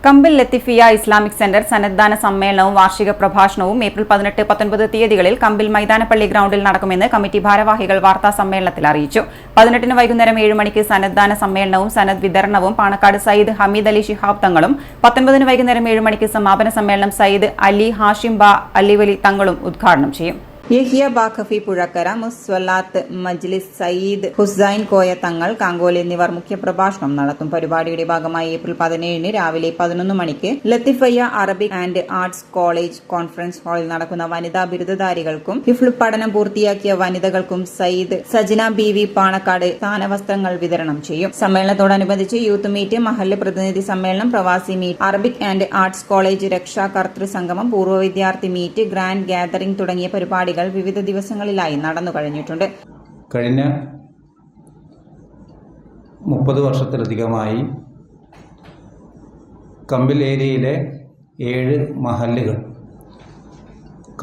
കമ്പിൽ ലത്തിഫിയ Islamic centre സന്നദ്ധാന സമ്മേളനവും വാർഷിക പ്രഭാഷണവും ഏപ്രിൽ 18-19 തീയതികളിൽ കമ്പിൽ മൈതാനപ്പള്ളി ഗ്രൗണ്ടിൽ നടക്കുമെന്ന് കമ്മിറ്റി ഭാരവാഹികൾ വാർത്താ സമ്മേളനത്തിൽ അറിയിച്ചു. 18-ന് വൈകുന്നേരം 7 മണിക്ക് സന്നദ്ധാന സമ്മേളനവും സനദ് വിതരണവും പാണക്കാട് സയ്യിദ് ഹമീദ് അലി ശിഹാബ് തങ്ങളും, 19-ന് വൈകുന്നേരം 7 മണിക്ക് സമാപന സമ്മേളനം സയ്യിദ് അലി ഹാഷിം ബാ അലിവലി തങ്ങളും ഉദ്ഘാടനം ചെയ്യും. യഹിയ ബാഖഫി പുഴക്കര, മുസ്വല്ലാത്ത് മജ്ലിസ് സയ്യിദ് ഹുസൈൻ കോയ തങ്ങൾ, കാങ്കോൽ എന്നിവർ മുഖ്യപ്രഭാഷണം നടത്തും. പരിപാടിയുടെ ഭാഗമായി ഏപ്രിൽ 17-ന് രാവിലെ 11 മണിക്ക് Lathifiyya Arabic and arts college conference ഹാളിൽ നടക്കുന്ന വനിതാ ബിരുദധാരികൾക്കും ഹിഫ്ള് പഠനം പൂർത്തിയാക്കിയ വനിതകൾക്കും സയ്യിദ് സജ്ന ബീവി പാണക്കാട് സ്ഥാനവസ്ത്രങ്ങൾ വിതരണം ചെയ്യും. സമ്മേളനത്തോടനുബന്ധിച്ച് യൂത്ത് മീറ്റ്, മഹല്ല് പ്രതിനിധി സമ്മേളനം, പ്രവാസി meet, Arabic and arts college രക്ഷാകർതൃ സംഗമം, പൂർവ്വ വിദ്യാർത്ഥി മീറ്റ്, ഗ്രാൻഡ് ഗാദറിംഗ് തുടങ്ങിയ പരിപാടികൾ വിവിധ ദിവസങ്ങളിലായി നടന്നു കഴിഞ്ഞിട്ടുണ്ട്. കഴിഞ്ഞ 30 വർഷത്തിലധികമായി കമ്പിൽ ഏരിയയിലെ 7 മഹല്ലുകൾ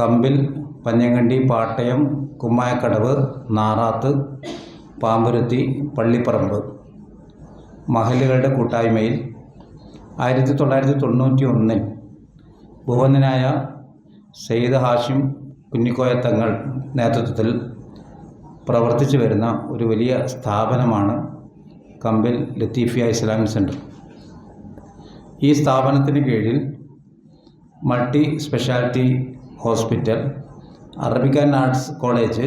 കമ്പിൽ, പഞ്ഞങ്കണ്ടി, പാട്ടയം, കുമ്മായക്കടവ്, നാറാത്ത്, പാമ്പുരുത്തി, പള്ളിപ്പറമ്പ് മഹല്ലുകളുടെ കൂട്ടായ്മയിൽ 1991-ൽ ഭുവനനായ സയ്യിദ് ഹാഷിം കുഞ്ഞിക്കോയ തങ്ങൾ നേതൃത്വത്തിൽ പ്രവർത്തിച്ചു വരുന്ന ഒരു വലിയ സ്ഥാപനമാണ് കമ്പിൽ ലത്തീഫിയ ഇസ്ലാമിക് സെൻറ്റർ. ഈ സ്ഥാപനത്തിന് കീഴിൽ multi speciality hospital, Arabic and arts college,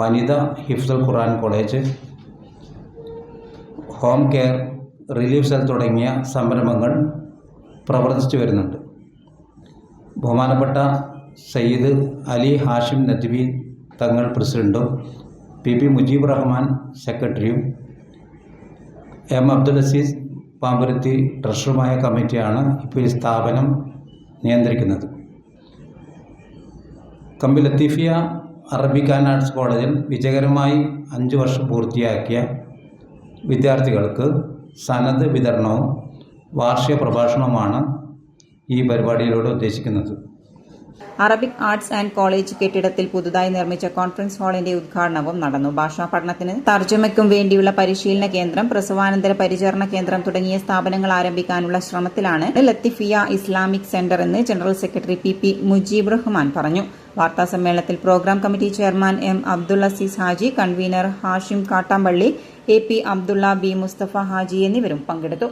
വനിതാ ഹിഫ്ദുൽ ഖുർആൻ college, home care, relief cell തുടങ്ങിയ സംരംഭങ്ങൾ പ്രവർത്തിച്ചു വരുന്നുണ്ട്. ബഹുമാനപ്പെട്ട സയ്യിദ് അലി ഹാഷിം നദ്വി തങ്ങൾ പ്രസിഡന്റും പി മുജീബ് റഹ്മാൻ സെക്രട്ടറിയും അബ്ദുൽ അസീസ് പാമ്പുരുത്തി ട്രഷറുമായ കമ്മിറ്റിയാണ് ഇപ്പോൾ ഈ സ്ഥാപനം നിയന്ത്രിക്കുന്നത്. കമ്പിൽ ലത്തീഫിയ അറബിക് ആൻഡ് ആർട്സ് കോളേജിൽ വിജയകരമായി 5 വർഷം പൂർത്തിയാക്കിയ വിദ്യാർത്ഥികൾക്ക് സനദ് വിതരണവും വാർഷിക പ്രഭാഷണവുമാണ് ഈ പരിപാടിയിലൂടെ ഉദ്ദേശിക്കുന്നത്. അറബിക് ആർട്സ് ആൻഡ് കോളേജ് കെട്ടിടത്തിൽ പുതുതായി നിർമ്മിച്ച കോൺഫറൻസ് ഹാളിന്റെ ഉദ്ഘാടനവും നടന്നു. ഭാഷാ പഠനത്തിന് തർജ്ജമയ്ക്കും വേണ്ടിയുള്ള പരിശീലന കേന്ദ്രം, പ്രസവാനന്തര പരിചരണ കേന്ദ്രം തുടങ്ങിയ സ്ഥാപനങ്ങൾ ആരംഭിക്കാനുള്ള ശ്രമത്തിലാണ് ലത്തിഫിയ ഇസ്ലാമിക് സെന്റർ എന്ന് general secretary P Mujeeb Rahman പറഞ്ഞു. വാർത്താ സമ്മേളനത്തിൽ programme committee chairman Abdul Azeez Haji, convener Hashim Kattampally, AP Abdulla, B Musthafa Haji എന്നിവരും പങ്കെടുത്തു.